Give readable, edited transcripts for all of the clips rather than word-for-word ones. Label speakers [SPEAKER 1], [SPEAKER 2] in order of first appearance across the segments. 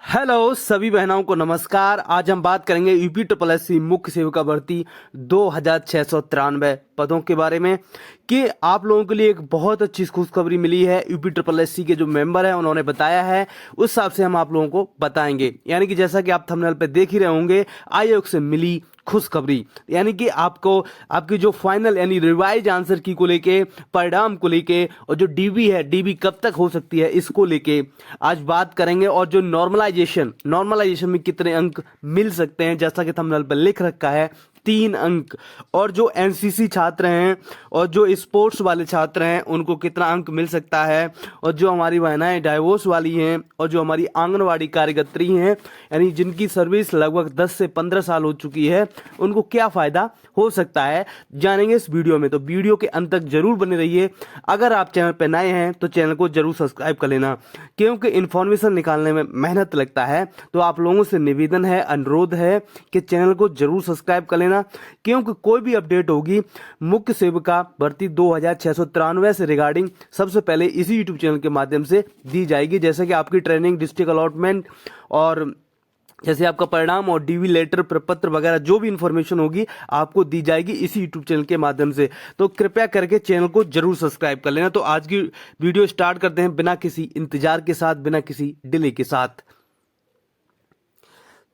[SPEAKER 1] Hello सभी बहनों को नमस्कार। आज हम बात करेंगे यूपी ट्रिपल एससी मुख्य सेविका भर्ती 2693 पदों के बारे में कि आप लोगों के लिए एक बहुत अच्छी खुशखबरी मिली है। यूपी ट्रिपल एससी के जो मेंबर हैं उन्होंने बताया है, उस हिसाब से हम आप लोगों को बताएंगे। यानी कि जैसा कि आप थंबनेल पे देख ही रहे होंगे, आयोग से मिली खुशखबरी, यानी कि आपको आपकी जो फाइनल यानी रिवाइज आंसर की को लेके, परिणाम को लेके और जो डीबी है, डीबी कब तक हो सकती है इसको लेके आज बात करेंगे। और जो नॉर्मलाइजेशन में कितने अंक मिल सकते हैं, जैसा कि थंबनेल पर लिख रखा है 3 अंक। और जो एनसीसी छात्र हैं और जो स्पोर्ट्स वाले छात्र हैं उनको कितना अंक मिल सकता है, और जो हमारी बहनाएं डाइवोर्स वाली हैं और जो हमारी आंगनवाड़ी कार्यकर्त्री हैं, यानी जिनकी सर्विस लगभग 10 से 15 साल हो चुकी है, उनको क्या फायदा हो सकता है, जानेंगे इस वीडियो में। तो वीडियो के अंत तक जरूर बने रहिए। अगर आप चैनल पर नए हैं तो चैनल को जरूर सब्सक्राइब कर लेना, क्योंकि इन्फॉर्मेशन निकालने में मेहनत लगता है। तो आप लोगों से निवेदन है, अनुरोध है कि चैनल को जरूर सब्सक्राइब कर लेना, क्योंकि कोई भी अपडेट होगी मुख्य सेविका भर्ती 2693 से रिगार्डिंग सबसे पहले इसी यूट्यूब चैनल के माध्यम से दी जाएगी। जैसे कि आपकी ट्रेनिंग, डिस्ट्रिक्ट अलॉटमेंट और जैसे आपका परिणाम और डीवी लेटर, प्रपत्र वगैरह जो भी इंफॉर्मेशन होगी आपको दी जाएगी इसी यूट्यूब चैनल के माध्यम से। तो कृपया करके चैनल को जरूर सब्सक्राइब कर लेना। तो आज की वीडियो स्टार्ट करते हैं बिना किसी इंतजार के साथ, बिना किसी डिले के साथ।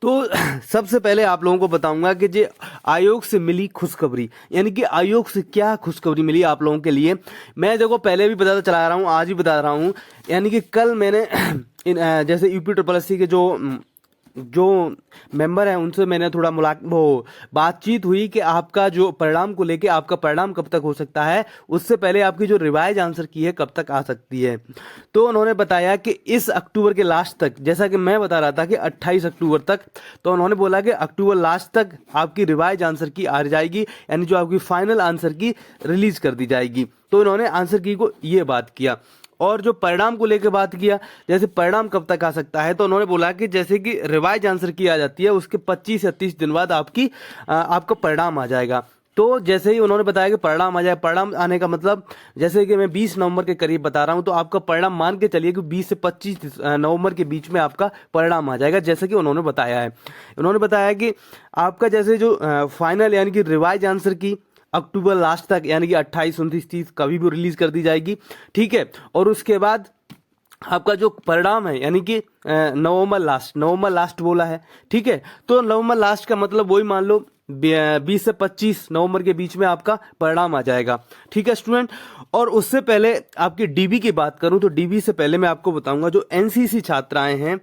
[SPEAKER 1] तो सबसे पहले आप लोगों को बताऊंगा कि जो आयोग से मिली खुशखबरी, यानी कि आयोग से क्या खुशखबरी मिली आप लोगों के लिए। मैं देखो पहले भी बताता चला रहा हूं, आज भी बता रहा हूं। यानी कि कल मैंने जैसे यूपी ट्रिपल एससी के जो मेंबर हैं उनसे मैंने थोड़ा बातचीत हुई कि आपका जो परिणाम को लेके, आपका परिणाम कब तक हो सकता है, उससे पहले आपकी जो रिवाइज आंसर की है कब तक आ सकती है। तो उन्होंने बताया कि इस अक्टूबर के लास्ट तक, जैसा कि मैं बता रहा था कि 28 अक्टूबर तक, तो उन्होंने बोला कि अक्टूबर लास्ट तक आपकी रिवाइज आंसर की आ जाएगी, यानी जो आपकी फाइनल आंसर की रिलीज कर दी जाएगी। तो इन्होंने आंसर की को ये बात किया। और जो परिणाम को लेकर बात किया, जैसे परिणाम कब तक आ सकता है, तो उन्होंने बोला कि जैसे कि रिवाइज आंसर की आ जाती है उसके 25 या 30 दिन बाद आपका परिणाम आ जाएगा। तो जैसे ही उन्होंने बताया कि परिणाम आ जाए, परिणाम आने का मतलब जैसे कि मैं 20 नवंबर के करीब बता रहा हूं, तो आपका परिणाम मान के चलिए कि 20 से 25 नवंबर के बीच में आपका परिणाम आ जाएगा, जैसे कि उन्होंने बताया है। उन्होंने बताया कि आपका जैसे जो फाइनल यानी कि रिवाइज आंसर की अक्टूबर लास्ट तक, यानी कि 28, 29, 30 कभी भी रिलीज कर दी जाएगी, ठीक है। और उसके बाद आपका जो परिणाम है, यानी कि नवंबर लास्ट बोला है, ठीक है। तो नवंबर लास्ट का मतलब वही मान लो 20 से 25 नवंबर के बीच में आपका परिणाम आ जाएगा, ठीक है स्टूडेंट। और उससे पहले आपकी डीबी की बात करूं तो डीबी से पहले मैं आपको बताऊंगा जो एनसीसी छात्राएं हैं,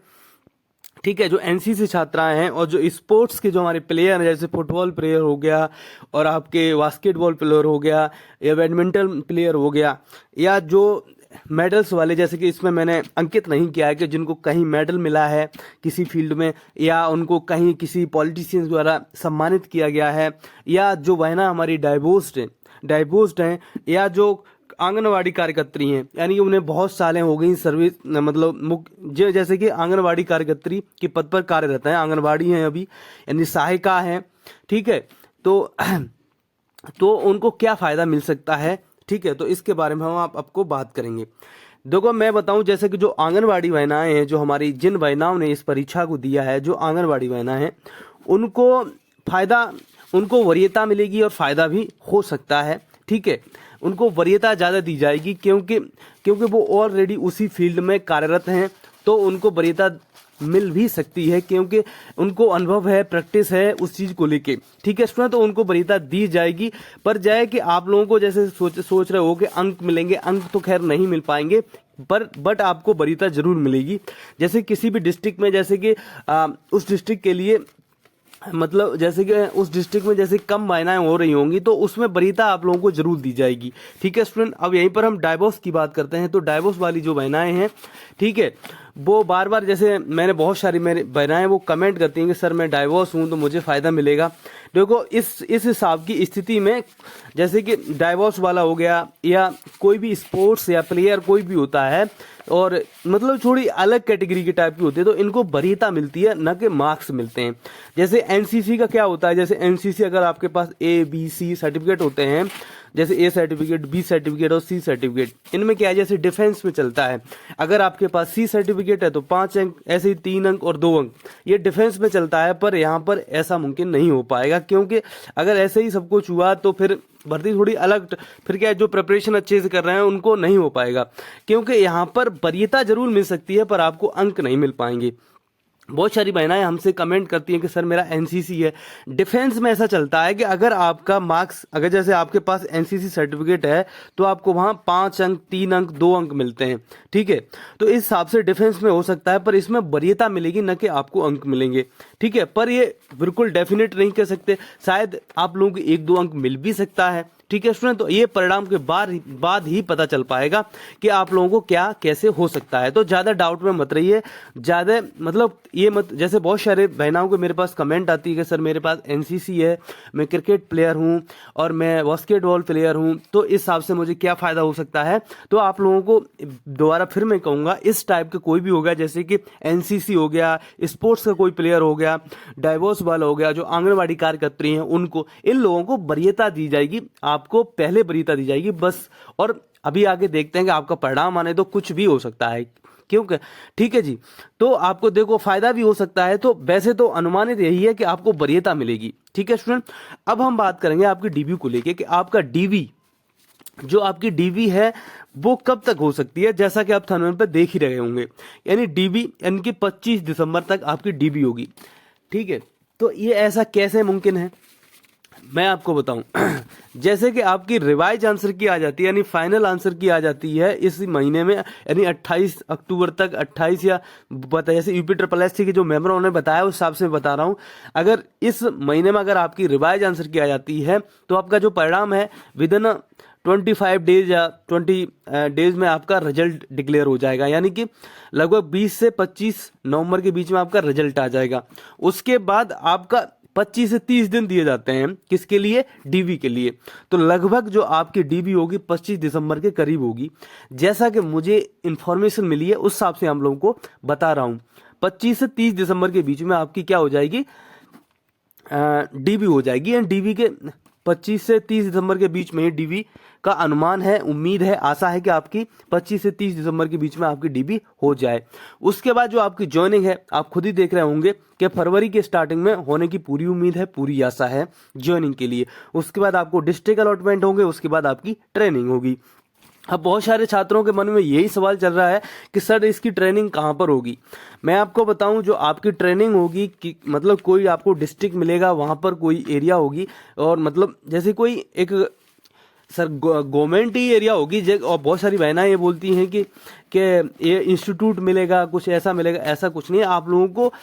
[SPEAKER 1] ठीक है, जो एनसीसी छात्राएं हैं और जो स्पोर्ट्स के जो हमारे प्लेयर हैं, जैसे फुटबॉल प्लेयर हो गया और आपके बास्केटबॉल प्लेयर हो गया या बैडमिंटन प्लेयर हो गया, या जो मेडल्स वाले, जैसे कि इसमें मैंने अंकित नहीं किया है कि जिनको कहीं मेडल मिला है किसी फील्ड में, या उनको कहीं किसी पॉलिटिशियंस द्वारा सम्मानित किया गया है, या जो बहना हमारी डाइवोर्स्ड हैं, या जो आंगनवाड़ी कार्यकर्त्री हैं, यानी कि उन्हें बहुत सालें हो गई सर्विस, मतलब जैसे कि आंगनवाड़ी कार्यकर्त्री के पद पर कार्यरत हैं, आंगनवाड़ी हैं अभी, यानी सहायिका हैं, ठीक है। तो उनको क्या फायदा मिल सकता है, ठीक है, तो इसके बारे में हम आपको बात करेंगे। देखो मैं बताऊं, जैसे कि जो आंगनवाड़ी बहनाएं हैं, जो हमारी जिन बहनाओं ने इस परीक्षा को दिया है, जो आंगनवाड़ी बहना है, उनको वरीयता मिलेगी और फायदा भी हो सकता है, ठीक है। उनको वरीयता ज़्यादा दी जाएगी क्योंकि वो ऑलरेडी उसी फील्ड में कार्यरत हैं, तो उनको वरीयता मिल भी सकती है क्योंकि उनको अनुभव है, प्रैक्टिस है उस चीज़ को लेके, ठीक है स्टूडेंट। तो उनको वरीयता दी जाएगी। पर जाए कि आप लोगों को जैसे सोच रहे हो कि अंक मिलेंगे, अंक तो खैर नहीं मिल पाएंगे, बट आपको वरीयता जरूर मिलेगी। जैसे किसी भी डिस्ट्रिक्ट में, जैसे कि उस डिस्ट्रिक्ट के लिए, मतलब जैसे कि उस डिस्ट्रिक्ट में जैसे कम महिलाएं हो रही होंगी तो उसमें वरीयता आप लोगों को जरूर दी जाएगी, ठीक है स्टूडेंट। अब यहीं पर हम डाइवोर्स की बात करते हैं। तो डाइवोर्स वाली जो बहनाएं हैं, ठीक है, वो बार बार, जैसे मैंने बहुत सारी मेरी बहनाएं वो कमेंट करती हैं कि सर मैं डाइवोर्स हूं तो मुझे फायदा मिलेगा। देखो इस हिसाब की स्थिति में, जैसे कि डाइवोर्स वाला हो गया या कोई भी स्पोर्ट्स या प्लेयर कोई भी होता है, और मतलब थोड़ी अलग कैटेगरी के टाइप की होती है, तो इनको वरीयता मिलती है, न कि मार्क्स मिलते हैं। जैसे एनसीसी का क्या होता है, जैसे एनसीसी अगर आपके पास ABC सर्टिफिकेट होते हैं, जैसे ए सर्टिफिकेट, बी सर्टिफिकेट और सी सर्टिफिकेट, इनमें क्या है, जैसे डिफेंस में चलता है, अगर आपके पास सी सर्टिफिकेट सर्टिफिकेट है तो 5 अंक, ऐसे ही 3 अंक और 2 अंक, ये डिफेंस में चलता है। पर यहाँ पर ऐसा मुमकिन नहीं हो पाएगा, क्योंकि अगर ऐसे ही सब कुछ हुआ तो फिर भर्ती थोड़ी अलग, फिर क्या है, जो प्रिपरेशन अच्छे से कर रहे हैं उनको नहीं हो पाएगा, क्योंकि यहाँ पर वरीयता जरूर मिल सकती है पर आपको अंक नहीं मिल पाएंगे। बहुत सारी बहनाएं हमसे कमेंट करती हैं कि सर मेरा एनसीसी है। डिफेंस में ऐसा चलता है कि अगर आपका मार्क्स, अगर जैसे आपके पास एनसीसी सर्टिफिकेट है तो आपको वहां 5 अंक, 3 अंक, 2 अंक मिलते हैं, ठीक है। तो इस हिसाब से डिफेंस में हो सकता है, पर इसमें वरीयता मिलेगी, न कि आपको अंक मिलेंगे, ठीक है। पर ये बिल्कुल डेफिनेट नहीं कह सकते, शायद आप लोगों को 1-2 अंक मिल भी सकता है, ठीक है स्टूडेंट। तो ये परिणाम के बाद ही पता चल पाएगा कि आप लोगों को क्या कैसे हो सकता है। तो ज्यादा डाउट में मत रहिए, ज्यादा मतलब ये मत, जैसे बहुत सारे बहनाओं को मेरे पास कमेंट आती है कि सर मेरे पास एनसीसी है, मैं क्रिकेट प्लेयर हूं और मैं बास्केटबॉल प्लेयर हूं, तो इस हिसाब से मुझे क्या फायदा हो सकता है। तो आप लोगों को दोबारा फिर मैं कहूंगा, इस टाइप का कोई भी हो गया, जैसे कि एनसीसी हो गया, स्पोर्ट्स का कोई प्लेयर हो गया, डाइवोर्स वाला हो गया, जो आंगनबाड़ी कार्यकर्त्री हैं उनको, इन लोगों को वरीयता दी जाएगी, आपको पहले वरीयता दी जाएगी बस। और अभी आगे देखते हैं कि आपका परिणाम आने तो कुछ भी हो सकता है, क्योंकि ठीक है जी। तो आपको देखो फायदा भी हो सकता है, तो वैसे तो अनुमानित यही है कि आपको वरीयता मिलेगी, ठीक है स्टूडेंट। अब हम बात करेंगे आपकी डीवी को लेके कि आपका डीवी, जो आपकी डीवी है वो कब तक हो सकती है। जैसा कि आप थंबनेल पे देख ही रहे होंगे, यानी डीवी यानी कि 25 दिसंबर तक आपकी डीवी होगी, ठीक है। तो ये ऐसा कैसे मुमकिन है, मैं आपको बताऊं। जैसे कि आपकी रिवाइज आंसर की आ जाती है, यानी फाइनल आंसर की आ जाती है इस महीने में, यानी 28 अक्टूबर तक, 28 या जैसे यूपी ट्रिपल एस के जो मेंबर उन्होंने बताया उस हिसाब से बता रहा हूं। अगर इस महीने में अगर आपकी रिवाइज आंसर की आ जाती है तो आपका जो परिणाम है विद इन 25 डेज या 20 डेज में आपका रिजल्ट डिक्लेयर हो जाएगा, यानी कि लगभग 20 से 25 नवंबर के बीच में आपका रिजल्ट आ जाएगा। उसके बाद आपका 25 से 30 दिन दिए जाते हैं, किसके लिए, डीवी के लिए। तो लगभग जो आपकी डीवी होगी 25 दिसंबर के करीब होगी, जैसा कि मुझे इंफॉर्मेशन मिली है उस हिसाब से हम लोगों को बता रहा हूं। 25 से 30 दिसंबर के बीच में आपकी क्या हो जाएगी, डीवी हो जाएगी। एंड डीवी के 25 से 30 दिसंबर के बीच में डीवी का अनुमान है, उम्मीद है, आशा है कि आपकी 25 से 30 दिसंबर के बीच में आपकी डीवी हो जाए। उसके बाद जो आपकी ज्वाइनिंग है, आप खुद ही देख रहे होंगे कि फरवरी के स्टार्टिंग में होने की पूरी उम्मीद है, पूरी आशा है ज्वाइनिंग के लिए। उसके बाद आपको डिस्ट्रिक्ट अलॉटमेंट होंगे, उसके बाद आपकी ट्रेनिंग होगी। अब बहुत सारे छात्रों के मन में यही सवाल चल रहा है कि सर इसकी ट्रेनिंग कहाँ पर होगी। मैं आपको बताऊं, जो आपकी ट्रेनिंग होगी कि मतलब कोई आपको डिस्ट्रिक्ट मिलेगा, वहां पर कोई एरिया होगी, और मतलब जैसे कोई एक सर गवर्नमेंट ही एरिया होगी। और बहुत सारी बहनाएं ये बोलती हैं कि ये इंस्टीट्यूट मिलेगा, कुछ ऐसा मिलेगा, ऐसा कुछ नहीं है। आप लोगों को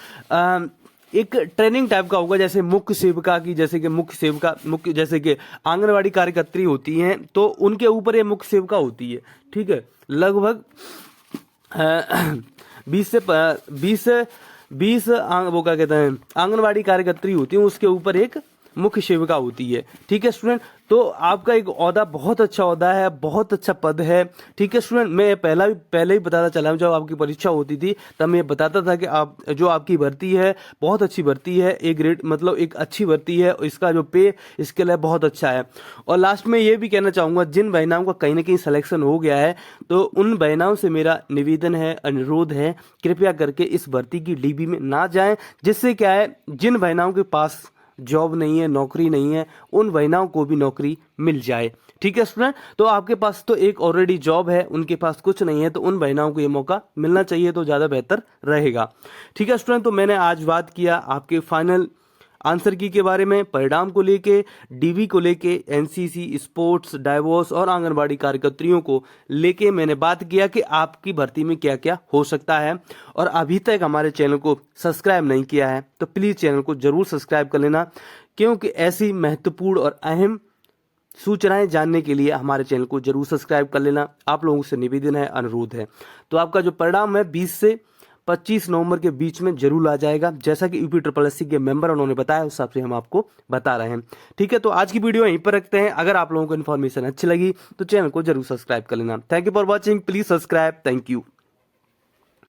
[SPEAKER 1] एक ट्रेनिंग टाइप का होगा, जैसे मुख्य सेविका की, जैसे कि मुख्य जैसे कि आंगनवाड़ी कार्यकर्त्री होती हैं तो उनके ऊपर ये मुख्य सेविका होती है, ठीक है। लगभग 20 वो क्या कहते हैं, आंगनवाड़ी कार्यकर्त्री होती है, उसके ऊपर एक मुख्य सेविका होती है, ठीक है स्टूडेंट। तो आपका एक ओहदा बहुत अच्छा ओहदा है, बहुत अच्छा पद है, ठीक है स्टूडेंट। मैं पहले ही बताता चला हूं, जब आपकी परीक्षा होती थी तब मैं बताता था कि आप जो आपकी भर्ती है बहुत अच्छी भर्ती है, एक ग्रेड मतलब एक अच्छी भर्ती है, इसका जो पे इसके लिए बहुत अच्छा है। और लास्ट में ये भी कहना चाहूंगा, जिन बहनाओं का कहीं ना कहीं सिलेक्शन हो गया है तो उन बहनाओं से मेरा निवेदन है, अनुरोध है, कृपया करके इस भर्ती की डीबी में ना जाएं। जिससे क्या है, जिन बहनाओं के पास जॉब नहीं है, नौकरी नहीं है, उन बहनाओं को भी नौकरी मिल जाए, ठीक है स्टूडेंट। तो आपके पास तो एक ऑलरेडी जॉब है, उनके पास कुछ नहीं है, तो उन बहनाओं को ये मौका मिलना चाहिए, तो ज्यादा बेहतर रहेगा, ठीक है स्टूडेंट। तो मैंने आज बात किया आपके फाइनल आंसर की के बारे में, परिणाम को लेके, डीवी को लेके, एनसीसी, स्पोर्ट्स, डाइवोर्स और आंगनबाड़ी कार्यकर्त्रियों को लेके मैंने बात किया कि आपकी भर्ती में क्या क्या हो सकता है। और अभी तक हमारे चैनल को सब्सक्राइब नहीं किया है तो प्लीज चैनल को जरूर सब्सक्राइब कर लेना, क्योंकि ऐसी महत्वपूर्ण और अहम सूचनाएं जानने के लिए हमारे चैनल को जरूर सब्सक्राइब कर लेना। आप लोगों से निवेदन है, अनुरोध है। तो आपका जो परिणाम है 20 से 25 नवंबर के बीच में जरूर आ जाएगा, जैसा कि यूपी ट्रिपल एस के मेंबर उन्होंने बताया, उस हिसाब से हम आपको बता रहे हैं, ठीक है। तो आज की वीडियो यहीं पर रखते हैं। अगर आप लोगों को इन्फॉर्मेशन अच्छी लगी तो चैनल को जरूर सब्सक्राइब कर लेना। Thank you for watching, please subscribe, thank you.